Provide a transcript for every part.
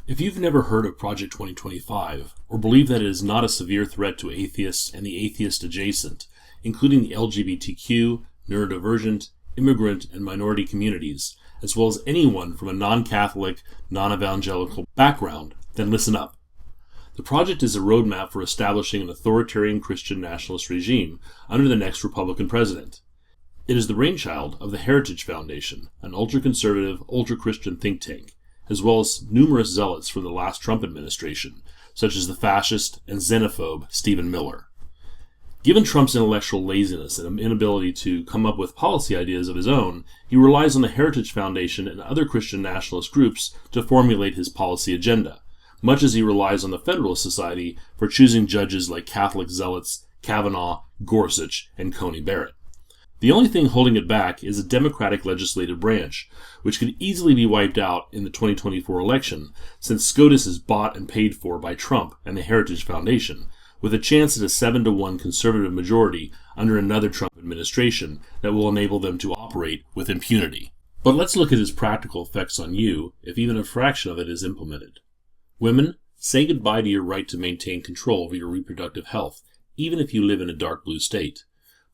If you've never heard of Project 2025, or believe that it is not a severe threat to atheists and the atheist adjacent, including the LGBTQ, neurodivergent, immigrant, and minority communities, as well as anyone from a non-Catholic, non-evangelical background, then listen up. The project is a roadmap for establishing an authoritarian Christian nationalist regime under the next Republican president. It is the brainchild of the Heritage Foundation, an ultra-conservative, ultra-Christian think tank, as well as numerous zealots from the last Trump administration, such as the fascist and xenophobe Stephen Miller. Given Trump's intellectual laziness and inability to come up with policy ideas of his own, he relies on the Heritage Foundation and other Christian nationalist groups to formulate his policy agenda, much as he relies on the Federalist Society for choosing judges like Catholic zealots Kavanaugh, Gorsuch, and Coney Barrett. The only thing holding it back is a Democratic legislative branch, which could easily be wiped out in the 2024 election, since SCOTUS is bought and paid for by Trump and the Heritage Foundation, with a chance at a 7-1 conservative majority under another Trump administration that will enable them to operate with impunity. But let's look at its practical effects on you if even a fraction of it is implemented. Women, say goodbye to your right to maintain control over your reproductive health, even if you live in a dark blue state.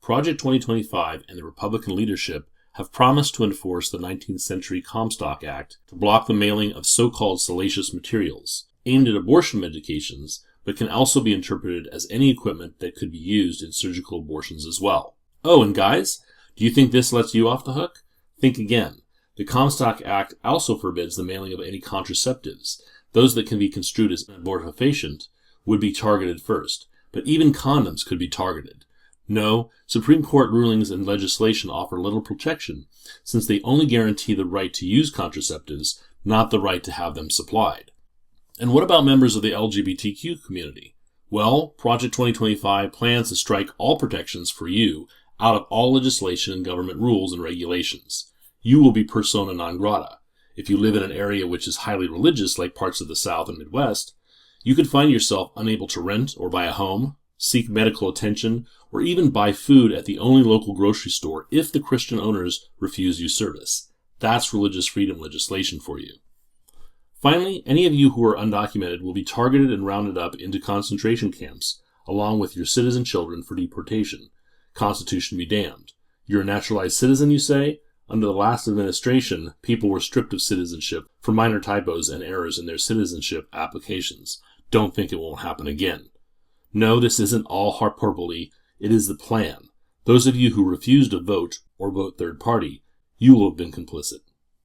Project 2025 and the Republican leadership have promised to enforce the 19th century Comstock Act to block the mailing of so-called salacious materials, aimed at abortion medications, but can also be interpreted as any equipment that could be used in surgical abortions as well. Oh, and guys, do you think this lets you off the hook? Think again. The Comstock Act also forbids the mailing of any contraceptives. Those that can be construed as abortifacient would be targeted first, but even condoms could be targeted. No, Supreme Court rulings and legislation offer little protection, since they only guarantee the right to use contraceptives, not the right to have them supplied. And what about members of the LGBTQ community? Well, Project 2025 plans to strike all protections for you out of all legislation and government rules and regulations. You will be persona non grata. If you live in an area which is highly religious, like parts of the South and Midwest, you could find yourself unable to rent or buy a home, seek medical attention, or even buy food at the only local grocery store if the Christian owners refuse you service. That's religious freedom legislation for you. Finally, any of you who are undocumented will be targeted and rounded up into concentration camps, along with your citizen children for deportation. Constitution be damned. You're a naturalized citizen, you say? Under the last administration, people were stripped of citizenship for minor typos and errors in their citizenship applications. Don't think it won't happen again. No, this isn't all hyperbole. It is the plan. Those of you who refuse to vote or vote third party, you will have been complicit.